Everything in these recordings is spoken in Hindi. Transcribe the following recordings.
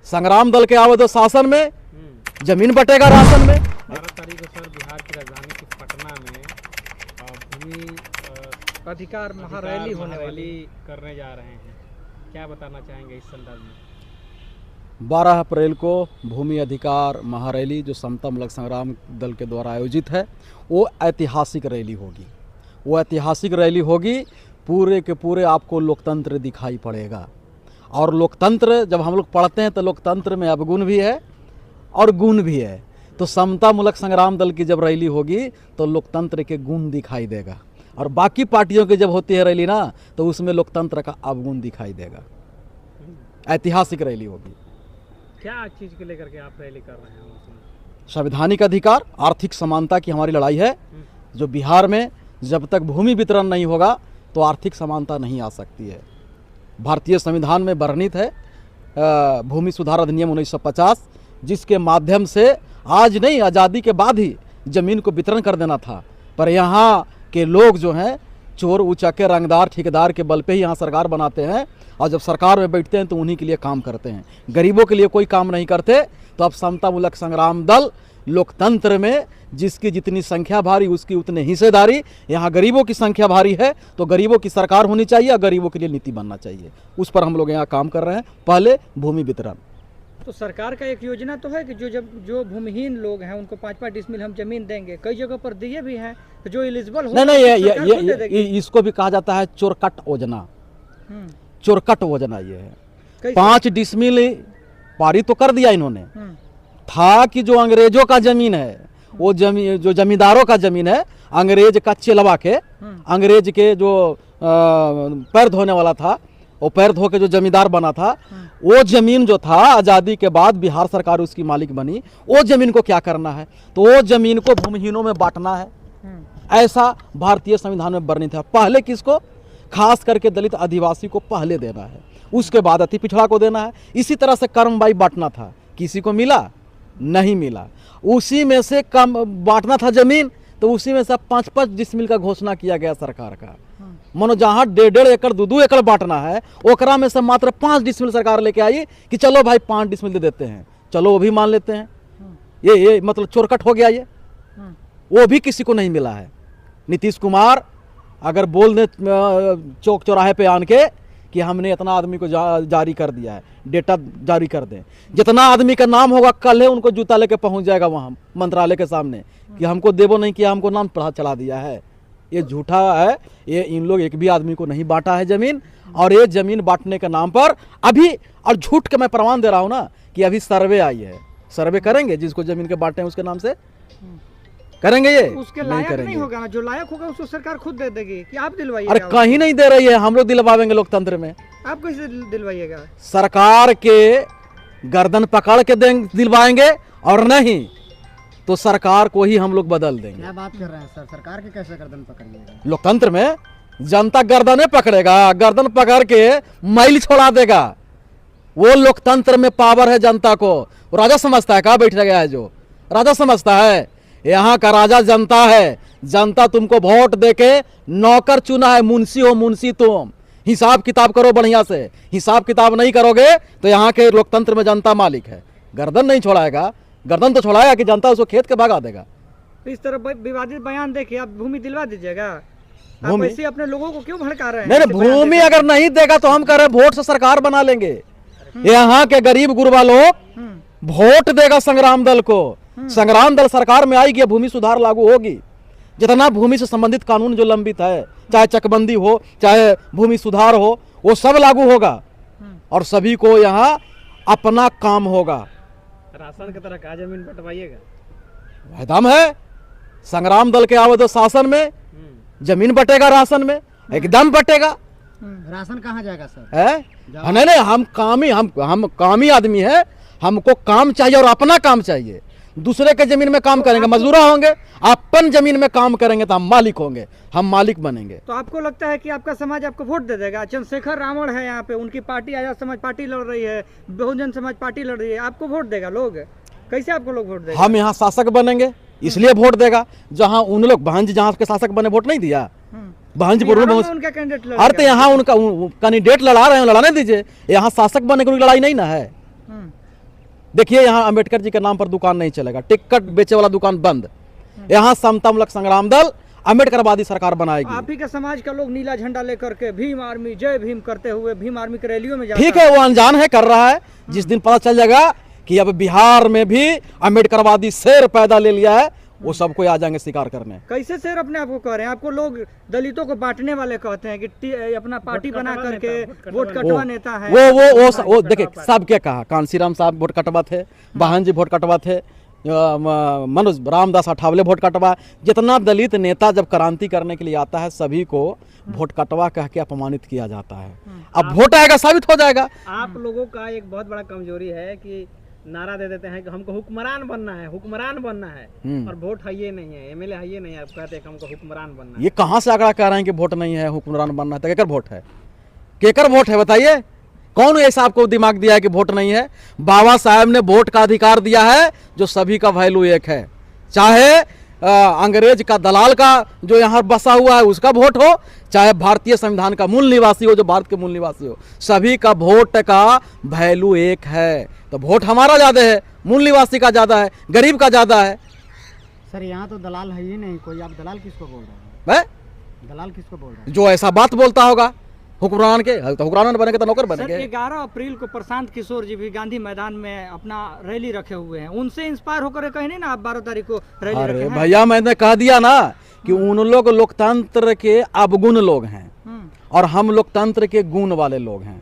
संग्राम दल के आवे तो शासन में, जमीन बटेगा राशन में। 12 तारीख को सर बिहार की राजधानी की पटना में भूमि अधिकार महारैली होने वाली करने जा रहे हैं, क्या बताना चाहेंगे इस संदर्भ में? 12 अप्रैल को भूमि अधिकार महारैली जो समता मूलक संग्राम दल के द्वारा आयोजित है, वो ऐतिहासिक रैली होगी। वो ऐतिहासिक रैली होगी, पूरे के पूरे आपको लोकतंत्र दिखाई पड़ेगा। और लोकतंत्र जब हम लोग पढ़ते हैं तो लोकतंत्र में अवगुण भी है और गुण भी है। तो समता मूलक संग्राम दल की जब रैली होगी तो लोकतंत्र के गुण दिखाई देगा, और बाकी पार्टियों की जब होती है रैली ना, तो उसमें लोकतंत्र का अवगुण दिखाई देगा। ऐतिहासिक रैली होगी। क्या चीज़ को लेकर के आप रैली कर रहे हैं उसमें? संवैधानिक अधिकार, आर्थिक समानता की हमारी लड़ाई है। जो बिहार में जब तक भूमि वितरण नहीं होगा तो आर्थिक समानता नहीं आ सकती है। भारतीय संविधान में वर्णित है भूमि सुधार अधिनियम 1950, जिसके माध्यम से आज नहीं, आज़ादी के बाद ही ज़मीन को वितरण कर देना था। पर यहाँ के लोग जो हैं चोर उचक्के रंगदार ठेकेदार के बल पे ही यहाँ सरकार बनाते हैं, और जब सरकार में बैठते हैं तो उन्हीं के लिए काम करते हैं, गरीबों के लिए कोई काम नहीं करते। तो अब समता मूलक संग्राम दल लोकतंत्र में जिसकी जितनी संख्या भारी उसकी उतनी हिस्सेदारी, यहाँ गरीबों की संख्या भारी है तो गरीबों की सरकार होनी चाहिए और गरीबों के लिए नीति बनना चाहिए। उस पर हम लोग यहाँ काम कर रहे हैं। पहले भूमि वितरण, तो सरकार का एक योजना तो है कि जो भूमिहीन लोग हैं उनको 5-5 डिसमिल हम जमीन देंगे, कई जगह पर दिए भी हैं, तो जो एलिजिबल हो नहीं, इसको भी कहा जाता है चोरकट योजना। चोरकट योजना ये है। 5 डिसमिल पारित तो कर दिया इन्होंने, था कि जो अंग्रेजों का जमीन है, वो जमीन जो जमींदारों का जमीन है, अंग्रेज का चेलवा के, अंग्रेज के जो पैर धोने वाला था, वो पैर धो के जो जमींदार बना था, वो जमीन जो था आज़ादी के बाद बिहार सरकार उसकी मालिक बनी। वो जमीन को क्या करना है, तो वो जमीन को भूमिहीनों में बांटना है, ऐसा भारतीय संविधान में वर्णित है। पहले किसको? खास करके दलित आदिवासी को पहले देना है, उसके बाद अति पिछड़ा को देना है। इसी तरह से कर्मबाई बांटना था, किसी को मिला नहीं मिला, उसी में से कम बांटना था जमीन, तो उसी में से 5-5 डिसमिल का घोषणा किया गया सरकार का। मानो जहाँ 1.5 एकड़ 2-2 एकड़ बांटना है, ओकरा में से मात्र 5 डिसमिल सरकार लेके आई कि चलो भाई 5 डिसमिल दे देते हैं, चलो वो भी मान लेते हैं। ये मतलब चोरकट हो गया ये, वो भी किसी को नहीं मिला है। नीतीश कुमार अगर बोल दे चौक चौराहे पे आन के कि हमने इतना आदमी को जारी कर दिया है, डेटा जारी कर दें, जितना आदमी का नाम होगा कल है उनको जूता लेके पहुंच जाएगा वहाँ मंत्रालय के सामने कि हमको देवो नहीं किया, हमको नाम पढ़ा चला दिया है। ये झूठा है। ये इन लोग एक भी आदमी को नहीं बांटा है जमीन, और ये जमीन बांटने के नाम पर अभी, और झूठ के मैं प्रमाण दे रहा हूँ ना कि अभी सर्वे आई है, सर्वे करेंगे, जिसको जमीन के बांटे हैं उसके नाम से करेंगे। ये उसके लायक नहीं होगा ना, जो लायक होगा उसको सरकार खुद दे देगी कि आप दिलवाइए। अरे कहीं नहीं दे रही है, हम लोग दिलवाएंगे लोकतंत्र में। आप कैसे दिलवाइएगा? सरकार के गर्दन पकड़ के दिलवाएंगे, और नहीं तो सरकार को ही हम लोग बदल देंगे। क्या बात कर रहे हैं सर, सरकार के कैसे गर्दन पकड़िएगा? लोकतंत्र में जनता गर्दन पकड़ेगा, गर्दन पकड़ के मैल छोड़ा देगा। वो लोकतंत्र में पावर है जनता को। वो राजा समझता है, कहाँ बैठ गया है जो राजा समझता है? यहाँ का राजा जनता है। जनता तुमको वोट देके नौकर चुना है, मुंशी हो मुंशी तुम। हिसाब किताब करो बढ़िया से, हिसाब किताब नहीं करोगे तो यहाँ के लोकतंत्र में जनता मालिक है। गर्दन नहीं छोड़ाएगा, गर्दन तो छोड़ाएगा कि जनता उसको खेत के भगा देगा। इस तरह विवादित बयान देके आप भूमि दिलवा दीजिएगा? आप ऐसे अपने लोगों को क्यों भड़का रहे हैं? नहीं, भूमि अगर नहीं देगा तो हम कह रहे वोट से सरकार बना लेंगे। यहाँ के गरीब गुरबा लोग वोट देगा संग्राम दल को। संग्राम दल सरकार में आएगी, भूमि सुधार लागू होगी। जितना भूमि से संबंधित कानून जो लंबित है, चाहे चकबंदी हो चाहे भूमि सुधार हो, वो सब लागू होगा और सभी को यहाँ अपना काम होगा। राशन की तरह का जमीन बंटवाइएगा? वायदा है संग्राम दल के आवे तो शासन में, जमीन बटेगा राशन में, एकदम बटेगा। राशन कहाँ जाएगा सर? है नहीं, हम कामी आदमी है, हमको काम चाहिए और अपना काम चाहिए। दूसरे के जमीन में काम करेंगे मजदूर होंगे, अपन जमीन में काम करेंगे तो हम मालिक होंगे, हम मालिक बनेंगे। तो आपको लगता है कि आपका समाज आपको वोट दे देगा? चंद्रशेखर रावण है यहाँ पे, उनकी पार्टी आजाद समाज पार्टी लड़ रही है, बहुजन समाज पार्टी लड़ रही है, आपको वोट देगा लोग? कैसे आपको लोग वोट देगा? हम यहाँ शासक बनेंगे इसलिए वोट देगा। जहाँ उन लोग भांज जहाँ के शासक बने वोट नहीं दिया, भांजपुर में उनका कैंडिडेट लड़, अरे तो यहाँ उनका कैंडिडेट लड़ा रहे हैं, लड़ाने दीजिए। यहाँ शासक बनने की लड़ाई नहीं ना है। देखिए यहाँ अंबेडकर जी के नाम पर दुकान नहीं चलेगा, टिकट बेचे वाला दुकान बंद। यहाँ समतामूलक संग्राम दल अंबेडकरवादी सरकार बनाएगी। आप ही का समाज का लोग नीला झंडा लेकर के भीम आर्मी जय भीम करते हुए भीम आर्मी की रैलियों में जाता ठीक है, वो अनजान है, कर रहा है। जिस दिन पता चल जाएगा कि अब बिहार में भी अंबेडकरवादी शेर पैदा ले लिया है, वो सबको आ जाएंगे शिकार करने। कैसे शेर अपने आप को कह रहे हैं? आपको लोग दलितों को बांटने वाले कहते हैं कि अपना पार्टी बना करके वोट कटवा नेता है। वो देखिए सब क्या कहा, कांसीराम साहब वोट कटवा थे, वाहन जी वोट कटवा थे, मनोज रामदास अठावले वोट कटवा। जितना दलित नेता जब क्रांति करने के लिए आता है, सभी को वोट कटवा कह के अपमानित किया जाता है। अब वोट आएगा, साबित हो जाएगा। आप लोगों का एक बहुत बड़ा कमजोरी है कि नारा दे देते हैं कि हमको हुक्मरान बनना है, हुक्मरान बनना है, और वोट है ये नहीं है, एमएलए है ये नहीं है, आप कहते हैं कि हमको हुक्मरान बनना है। ये कहाँ से आंकड़ा कह रहे हैं कि वोट नहीं है, हुक्मरान बनना है? तो केकर वोट है? केकर वोट है बताइए? कौन ऐसा आपको दिमाग दिया है कि वोट नहीं है? बाबा साहब ने वोट का अधिकार दिया है, जो सभी का वैल्यू एक है। चाहे अंग्रेज का दलाल का जो यहाँ बसा हुआ है उसका वोट हो, चाहे भारतीय संविधान का मूल निवासी हो, जो भारत के मूल निवासी हो, सभी का वोट का वैल्यू एक है। तो वोट हमारा ज्यादा है, मूल निवासी का ज्यादा है, गरीब का ज्यादा है। सर यहाँ तो दलाल है ही नहीं कोई, आप दलाल किसको बोल रहे हैं? दलाल किसको बोल रहे हैं? जो ऐसा बात बोलता होगा हुक्मरान के, तो हुक्मरान बनेंगे तो नौकर बनेंगे। 11 अप्रैल को प्रशांत किशोर जी भी गांधी मैदान में अपना रैली रखे हुए हैं, उनसे इंस्पायर होकर कहीं नहीं ना आप 12 तारीख को रैली रखे हैं? भैया मैंने कह दिया ना कि उन लोग लोकतंत्र के अवगुण लोग हैं और हम लोकतंत्र के गुण वाले लोग हैं।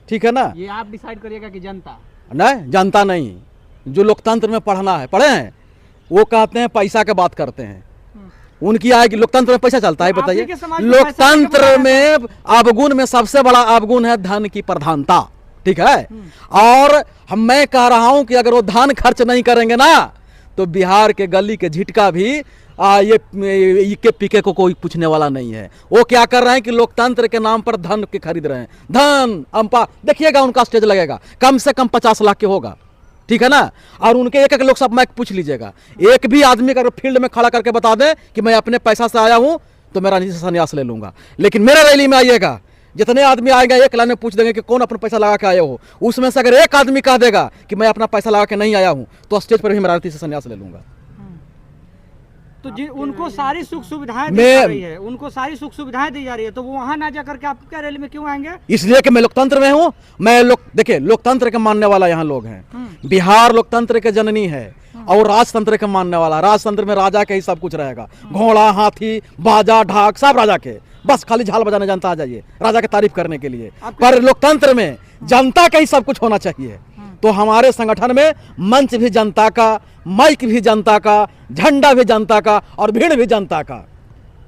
ठीक है ना? ये आप डिसाइड करिएगा कि जनता नहीं, जनता नहीं, जो लोकतंत्र में पढ़ना है पढ़े हैं, वो कहते हैं पैसा के बात करते हैं। उनकी आय कि लोकतंत्र में पैसा चलता है, बताइए? लोकतंत्र में अवगुण में सबसे बड़ा अवगुण है धन की प्रधानता। ठीक है? और मैं कह रहा हूं कि अगर वो धन खर्च नहीं करेंगे ना, तो बिहार के गली के झिटका भी ये के पीके को कोई पूछने वाला नहीं है। वो क्या कर रहे हैं कि लोकतंत्र के नाम पर धन के खरीद रहे हैं। धन अंपा देखिएगा, उनका स्टेज लगेगा कम से कम 50 लाख के होगा। ठीक है ना? और उनके एक एक लोग सब माइक पूछ लीजिएगा, एक भी आदमी अगर फील्ड में खड़ा करके बता दे कि मैं अपने पैसा से आया हूं तो मैं राजनीति से संन्यास ले लूंगा। लेकिन मेरे रैली में आइएगा, जितने आदमी आएंगे एक लाइन में पूछ देंगे कि कौन अपना पैसा लगा के आए हो। उसमें से अगर एक आदमी कह देगा कि मैं अपना पैसा लगा के नहीं आया हूं, तो स्टेज पर भी मैं राजनीति से संन्यास ले लूंगा। तो उनको सारी सुख सुविधाएं दी जा रही है, उनको सारी सुख सुविधाएं दी जा रही है, तो वो वहां ना जाकर के आपके रैली में क्यों आएंगे? इसलिए कि मैं लोकतंत्र में हूं। मैं देखिए लोकतंत्र के मानने वाला यहाँ लोग हैं। बिहार लोकतंत्र के जननी है और राजतंत्र के मानने वाला। राजतंत्र में राजा के ही सब कुछ रहेगा, घोड़ा हाथी बाजा ढाक सब राजा के, बस खाली झाल बजाने जनता आ जाइए राजा की तारीफ करने के लिए। पर लोकतंत्र में जनता का ही सब कुछ होना चाहिए। तो हमारे संगठन में मंच भी जनता का, माइक भी जनता का, झंडा भी जनता का और भीड़ भी जनता का।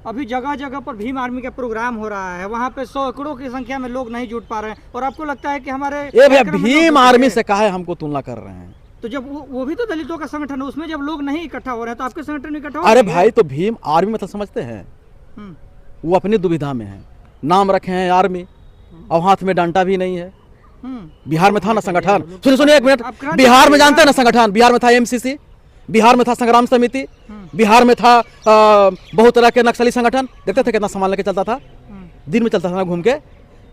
अभी जगह जगह पर भीम आर्मी का प्रोग्राम हो रहा है, वहाँ पे सैकड़ों की संख्या में लोग नहीं जुट पा रहे हैं, और आपको लगता है कि हमारे ये भैया भीम आर्मी से काहे हमको तुलना कर रहे हैं? तो जब वो भी तो दलितों का संगठन है, उसमें जब लोग नहीं इकट्ठा हो रहे हैं तो आपके संगठन इकट्ठा हो? अरे भाई, तो भीम आर्मी मतलब समझते हैं, वो अपनी दुविधा में है, नाम रखे हैं आर्मी और हाथ में डंडा भी नहीं है। बिहार में था ना संगठन, सुनिए एक मिनट, बिहार में जानते हैं ना संगठन? बिहार में था एमसीसी, बिहार में था संग्राम समिति, बिहार में था बहुत तरह के नक्सली संगठन। देखते थे कितना सामान लेके चलता था, दिन में चलता था घूम के।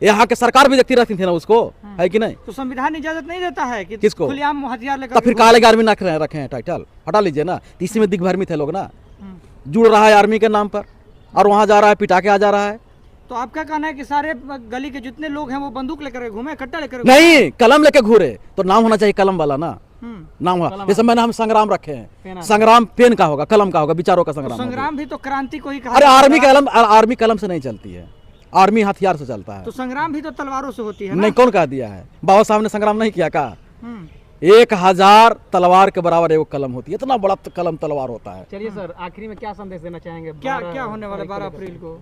यहाँ के सरकार भी देखती रहती थी ना उसको, है कि नहीं? तो संविधान इजाजत नहीं देता है कि किसको खुलेआम हथियार लेकर? तो फिर काले आर्मी ना रखे हैं टाइटल, हटा लीजिए ना। इसी में दिग्भ्रमित है लोग ना, जुड़ रहा है आर्मी के नाम पर और वहां जा रहा है, पिटा के आ जा रहा है। तो आपका कहना है कि सारे गली के जितने लोग हैं वो बंदूक लेकर घूमे, कट्टा लेकर? नहीं, कलम लेकर घूरे। तो नाम होना चाहिए कलम वाला ना, नाम हुआ। जैसे मैंने हम संग्राम रखे हैं, संग्राम पेन का होगा, कलम का होगा, विचारों का संग्राम। संग्राम भी तो क्रांति को ही कहा। अरे आर्मी कलम से नहीं चलती है, आर्मी हथियार से चलता है। तो संग्राम भी तो तलवारों से होती है? नहीं, कौन कह दिया है? बाबा साहब ने संग्राम नहीं किया का? 1000 तलवार के बराबर एक कलम होती है, इतना बड़ा कलम तलवार होता है। चलिए सर, आखिरी में क्या संदेश देना चाहेंगे? क्या होने वाला 12 अप्रैल को?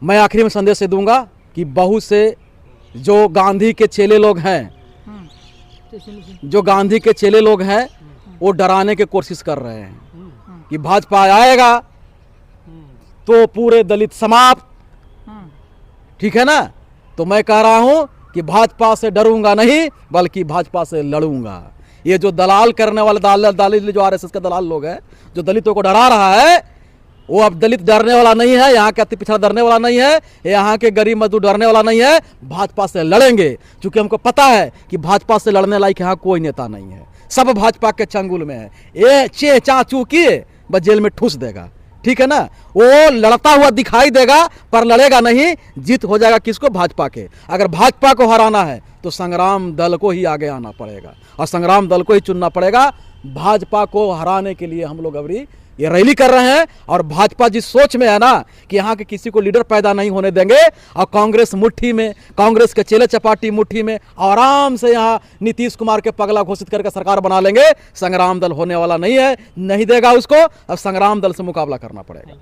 मैं आखिरी में संदेश से दूंगा कि बहुत से जो गांधी के चेले लोग हैं, जो गांधी के चेले लोग हैं, वो डराने की कोशिश कर रहे हैं कि भाजपा आएगा तो पूरे दलित समाप्त। ठीक है ना? तो मैं कह रहा हूं कि भाजपा से डरूंगा नहीं, बल्कि भाजपा से लड़ूंगा। ये जो दलाल करने वाले दालिल जो आरएसएस के दलाल लोग हैं, जो दलितों को डरा रहा है, वो अब दलित डरने वाला नहीं है, यहाँ के अति पिछड़ा डरने वाला नहीं है, यहाँ के गरीब मजदूर डरने वाला नहीं है। भाजपा से लड़ेंगे, क्योंकि हमको पता है कि भाजपा से लड़ने लायक यहाँ कोई नेता नहीं है, सब भाजपा के चंगुल में है। ये चे चाचू किए बस जेल में ठूस देगा, ठीक है ना। वो लड़ता हुआ दिखाई देगा पर लड़ेगा नहीं, जीत हो जाएगा किसको? भाजपा के। अगर भाजपा को हराना है तो संग्राम दल को ही आगे आना पड़ेगा और संग्राम दल को ही चुनना पड़ेगा। भाजपा को हराने के लिए हम लोग अभी ये रैली कर रहे हैं और भाजपा जिस सोच में है ना कि यहाँ के किसी को लीडर पैदा नहीं होने देंगे और कांग्रेस मुट्ठी में, कांग्रेस के चेले चपाटी मुट्ठी में आराम से यहाँ नीतीश कुमार के पगला घोषित करके सरकार बना लेंगे। संग्राम दल होने वाला नहीं है, नहीं देगा उसको। अब संग्राम दल से मुकाबला करना पड़ेगा।